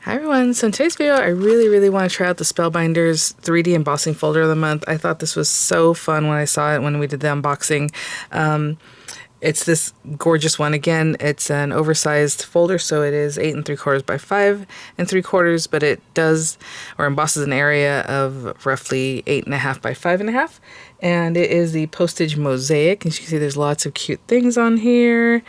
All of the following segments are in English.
Hi everyone, so in today's video I really want to try out the Spellbinders 3D embossing folder of the month. I thought this was so fun when I saw it when we did the unboxing. It's this gorgeous one. Again, it's an oversized folder, so it is 8 3/4 by 5 3/4, but it does or embosses an area of roughly 8.5 by 5.5, and it is the postage mosaic. As you can see, there's lots of cute things on here.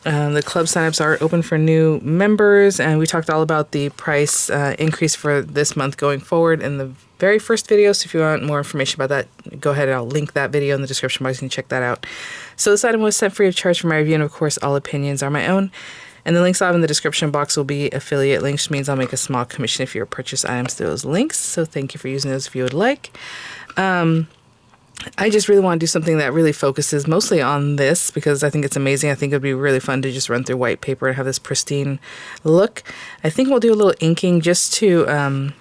The club signups are open for new members, and we talked all about the price increase for this month going forward in the very first video. So if you want more information about that, go ahead and I'll link that video in the description box. You can check that out. So this item was sent free of charge for my review, and of course all opinions are my own. And the links I'll have in the description box will be affiliate links, which means I'll make a small commission if you purchase items through those links. So thank you for using those if you would like. I just really want to do something that really focuses mostly on this because I think it's amazing. I think it would be really fun to just run through white paper and have this pristine look. I think we'll do a little inking just to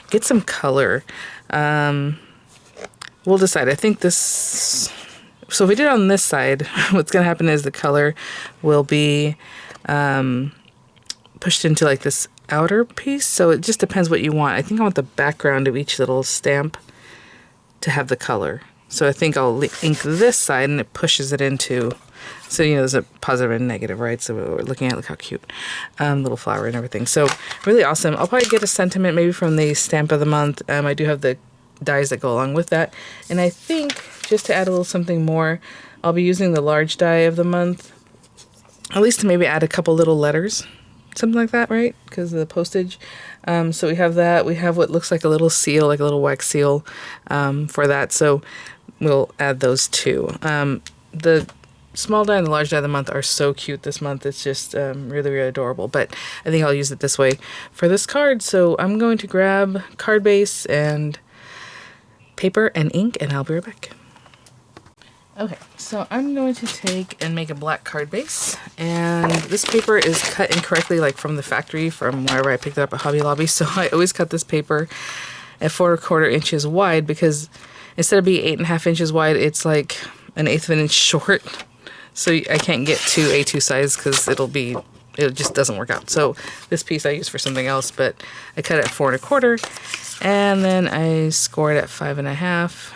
get some color. We'll decide. I think this... So if we did it on this side, what's going to happen is the color will be pushed into like this outer piece. So it just depends what you want. I think I want the background of each little stamp to have the color. So I think I'll ink this side and it pushes it into, so you know there's a positive and negative, right? So we're looking at, look how cute, little flower and everything. So really awesome. I'll probably get a sentiment maybe from the stamp of the month. I do have the dies that go along with that. And I think just to add a little something more, I'll be using the large die of the month, at least to maybe add a couple little letters, something like that, right? Because of the postage. So we have that. We have what looks like a little seal, like a little wax seal for that. So we'll add those too. The small die and the large die of the month are so cute this month. It's just really adorable. But I think I'll use it this way for this card. So I'm going to grab card base and paper and ink, and I'll be right back. Okay, so I'm going to take and make a black card base, and this paper is cut incorrectly, like from the factory, from wherever I picked it up at Hobby Lobby. So I always cut this paper at 4 1/4 inches wide, because instead of being 8.5 inches wide, it's like 1/8 of an inch short. So I can't get to A2 size because it just doesn't work out. So this piece I use for something else, but I cut it at 4 1/4, and then I score it at 5.5.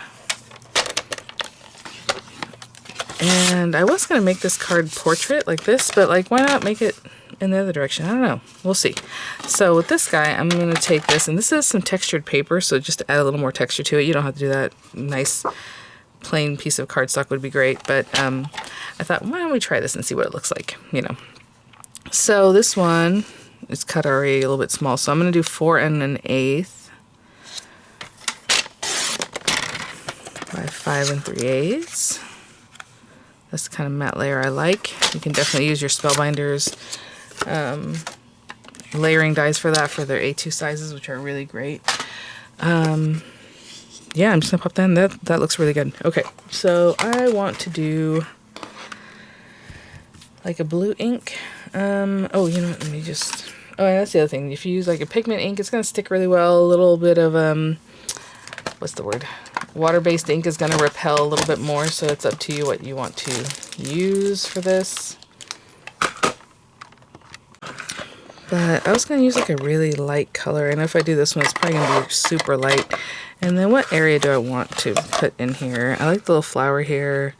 And I was going to make this card portrait like this, but like, why not make it in the other direction? I don't know. We'll see. So with this guy, I'm going to take this, and this is some textured paper, so just to add a little more texture to it. You don't have to do that. Nice plain piece of cardstock would be great, but I thought, why don't we try this and see what it looks like, you know. So this one is cut already a little bit small, so I'm going to do 4 1/8 by 5 3/8. That's the kind of matte layer I like. You can definitely use your Spellbinders layering dies for that, for their A2 sizes, which are really great. Yeah, I'm just gonna pop that in. That looks really good. Okay, so I want to do like a blue ink. Oh, you know what, let me just... Oh, and that's the other thing. If you use like a pigment ink, it's gonna stick really well. A little bit of, what's the word? Water-based ink is going to repel a little bit more, so it's up to you what you want to use for this. But I was going to use like a really light color, and if I do this one, it's probably going to be super light. And then what area do I want to put in here? I like the little flower here,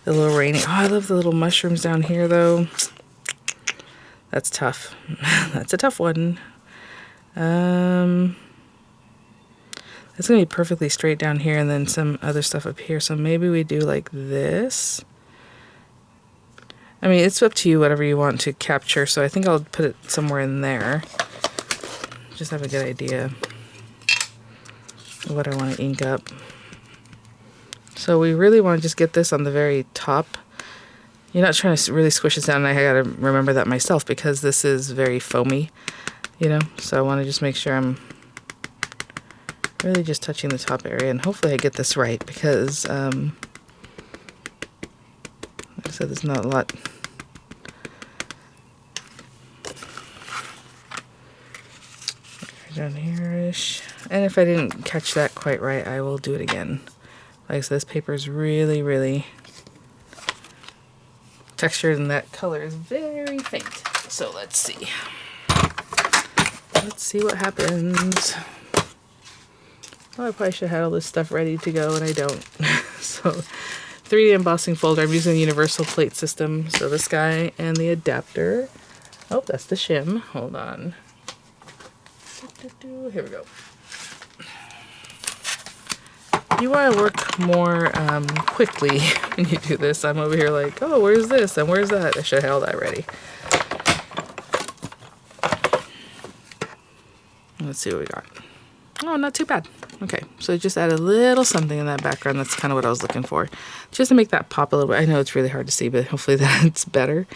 the little raining. Oh, I love the little mushrooms down here, though. That's tough. That's a tough one. It's going to be perfectly straight down here, and then some other stuff up here. So maybe we do like this. I mean, it's up to you, whatever you want to capture. So I think I'll put it somewhere in there. Just have a good idea of what I want to ink up. So we really want to just get this on the very top. You're not trying to really squish this down, and I got to remember that myself because this is very foamy, you know. So I want to just make sure I'm really just touching the top area, and hopefully I get this right because, like I said, there's not a lot. Down here-ish. And if I didn't catch that quite right, I will do it again. Like I said, this paper is really textured, and that color is very faint. So let's see. let's see what happens. Well, I probably should have had all this stuff ready to go, and I don't. So, 3D embossing folder. I'm using the universal plate system. So this guy and the adapter. Oh, that's the shim. Hold on. Here we go. You want to work more quickly when you do this. I'm over here like, oh, where's this and where's that? I should have all that ready. Let's see what we got. Oh, not too bad. Okay, so just add a little something in that background. That's kind of what I was looking for. Just to make that pop a little bit. I know it's really hard to see, but hopefully that's better.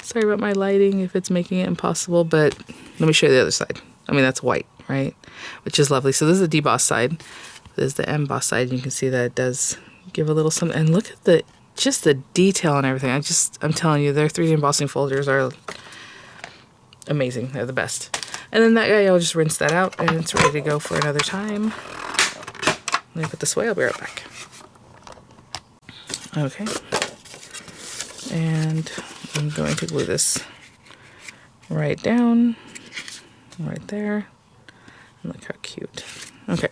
Sorry about my lighting if it's making it impossible, but let me show you the other side. I mean, that's white, right? Which is lovely. So this is the deboss side. This is the emboss side. You can see that it does give a little something. And look at just the detail and everything. I'm telling you, their 3D embossing folders are amazing. They're the best. And then that guy, I'll just rinse that out and it's ready to go for another time. Let me put this away. I'll be right back. Okay. And I'm going to glue this right down, right there. And look how cute. Okay.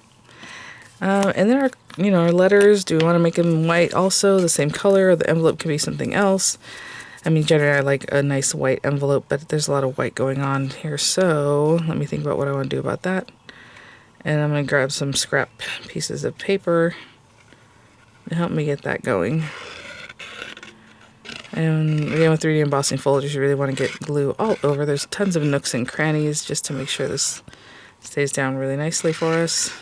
And then our letters, do we want to make them white also, the same color, or the envelope can be something else? I mean, generally I like a nice white envelope, but there's a lot of white going on here, so let me think about what I want to do about that. And I'm going to grab some scrap pieces of paper to help me get that going. And again, with 3D embossing folders, you really want to get glue all over. There's tons of nooks and crannies just to make sure this stays down really nicely for us.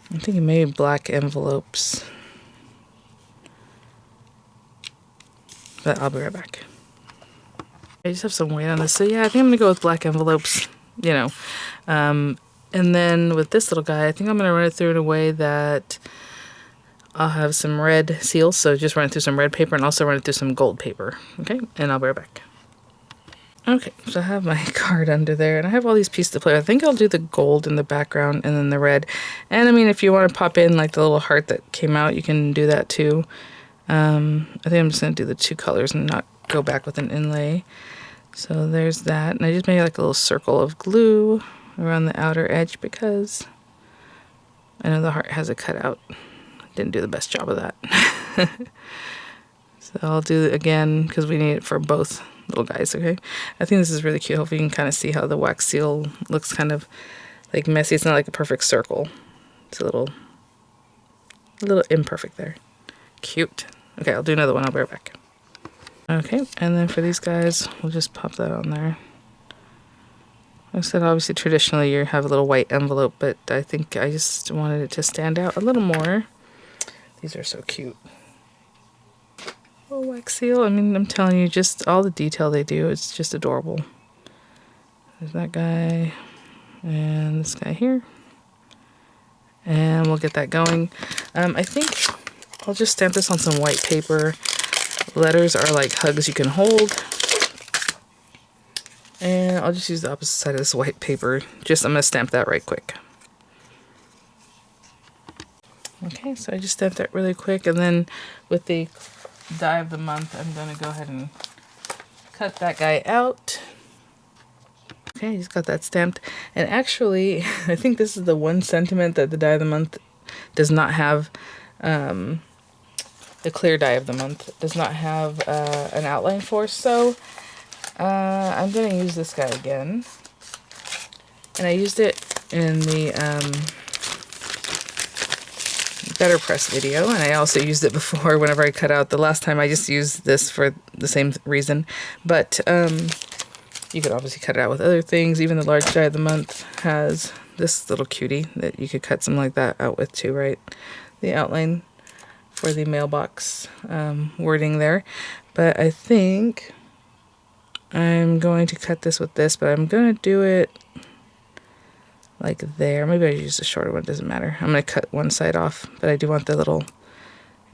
I'm thinking maybe black envelopes. But I'll be right back. I just have some weight on this. So yeah, I think I'm going to go with black envelopes, And then with this little guy, I think I'm going to run it through in a way that I'll have some red seals. So just run it through some red paper and also run it through some gold paper. Okay, and I'll be right back. Okay, so I have my card under there, and I have all these pieces to play with. I think I'll do the gold in the background and then the red. And I mean, if you want to pop in like the little heart that came out, you can do that too. I think I'm just going to do the two colors and not go back with an inlay. So there's that. And I just made like a little circle of glue around the outer edge because I know the heart has a cutout. Didn't do the best job of that. So I'll do it again because we need it for both little guys, okay? I think this is really cute. Hopefully you can kind of see how the wax seal looks kind of like messy. It's not like a perfect circle. It's a little imperfect there. Cute. Okay, I'll do another one. I'll be right back. Okay, and then for these guys, we'll just pop that on there. Like I said, obviously, traditionally, you have a little white envelope, but I think I just wanted it to stand out a little more. These are so cute. Oh, wax seal. I mean, I'm telling you, just all the detail they do, it's just adorable. There's that guy, and this guy here. And we'll get that going. I think I'll just stamp this on some white paper. Letters are like hugs you can hold. And I'll just use the opposite side of this white paper. I'm going to stamp that right quick. Okay, so I just stamped that really quick. And then with the die of the month, I'm going to go ahead and cut that guy out. Okay, I just got that stamped. And actually, I think this is the one sentiment that the die of the month does not have. The clear die of the month does not have an outline for, so I'm going to use this guy again. And I used it in the Better Press video, and I also used it before whenever I cut out. The last time I just used this for the same reason, but you could obviously cut it out with other things. Even the large die of the month has this little cutie that you could cut something like that out with too, right? The outline for the mailbox wording there. But I think I'm going to cut this with this, but I'm going to do it like there. Maybe I use a shorter one, doesn't matter. I'm going to cut one side off, but I do want the little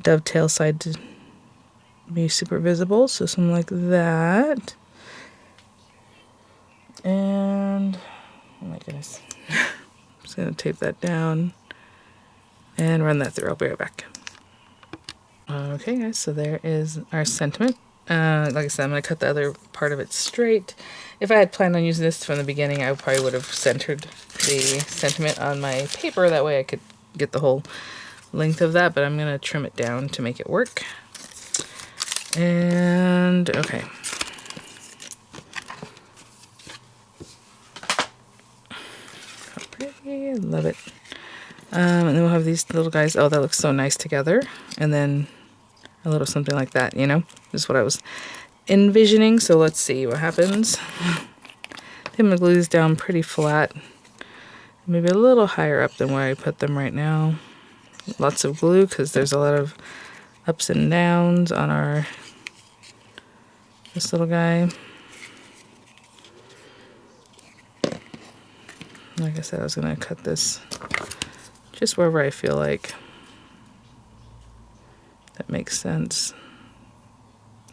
dovetail side to be super visible, so something like that. And, oh my goodness. I'm just going to tape that down and run that through. I'll be right back. Okay guys, so there is our sentiment. Like I said, I'm going to cut the other part of it straight. If I had planned on using this from the beginning, I probably would have centered the sentiment on my paper. That way I could get the whole length of that, but I'm going to trim it down to make it work. And, okay. How pretty, I love it. And then we'll have these little guys. Oh, that looks so nice together. And then a little something like that, you know? This is what I was envisioning. So let's see what happens. I'm going to glue these down pretty flat. Maybe a little higher up than where I put them right now. Lots of glue because there's a lot of ups and downs on this little guy. Like I said, I was going to cut this just wherever I feel like that makes sense.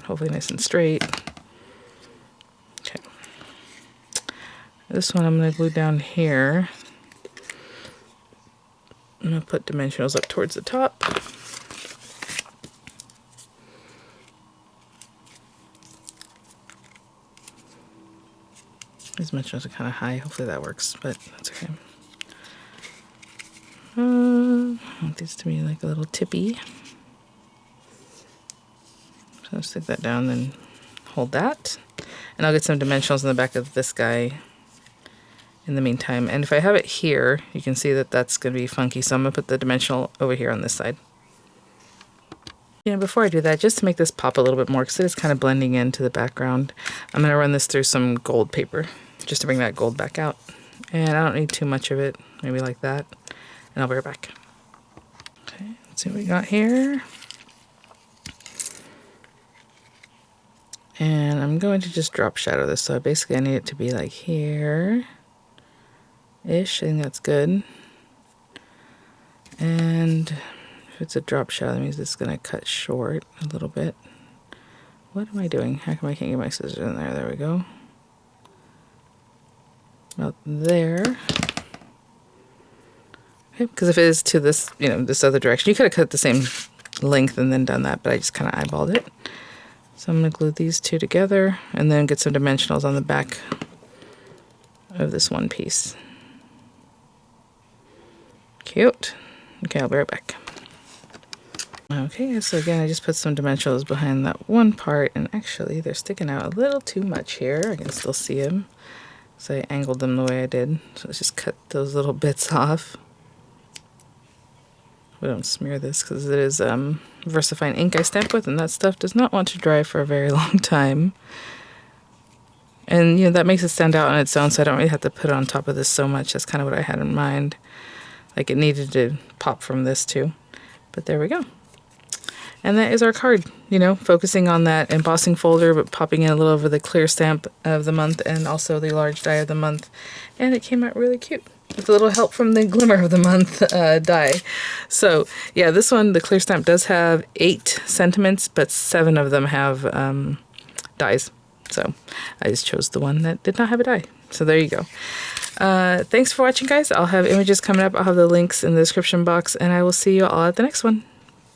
Hopefully nice and straight. Okay. This one I'm going to glue down here. I'm going to put dimensionals up towards the top. These dimensionals are kind of high. Hopefully that works, but that's okay. I want these to be like a little tippy. So I'll stick that down, then hold that. And I'll get some dimensionals in the back of this guy in the meantime. And if I have it here, you can see that that's going to be funky. So I'm going to put the dimensional over here on this side. You know, before I do that, just to make this pop a little bit more, because it is kind of blending into the background, I'm going to run this through some gold paper, just to bring that gold back out. And I don't need too much of it, maybe like that. And I'll be right back. Okay, let's see what we got here. And I'm going to just drop shadow this. So basically I need it to be like here-ish. I think that's good. And if it's a drop shadow, that means it's going to cut short a little bit. What am I doing? How come I can't get my scissors in there? There we go. About there. Okay, because if it is to this, you know, this other direction, you could have cut the same length and then done that, but I just kind of eyeballed it. So I'm going to glue these two together and then get some dimensionals on the back of this one piece. Cute. Okay, I'll be right back. Okay, so again, I just put some dimensionals behind that one part, and actually they're sticking out a little too much here. I can still see them. So I angled them the way I did. So let's just cut those little bits off. We don't smear this because it is VersaFine ink I stamp with, and that stuff does not want to dry for a very long time. And you know, that makes it stand out on its own, so I don't really have to put it on top of this so much. That's kind of what I had in mind. Like, it needed to pop from this too. But there we go. And that is our card, you know, focusing on that embossing folder, but popping in a little over the clear stamp of the month and also the large die of the month. And it came out really cute with a little help from the glimmer of the month die. So yeah, this one, the clear stamp does have 8 sentiments, but 7 of them have dies. So I just chose the one that did not have a die. So there you go. Thanks for watching, guys. I'll have images coming up. I'll have the links in the description box, and I will see you all at the next one.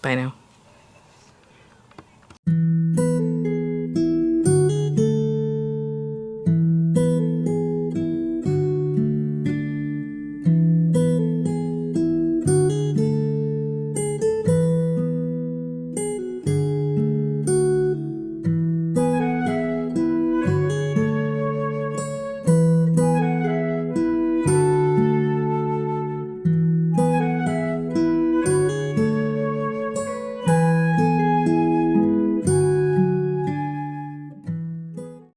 Bye now.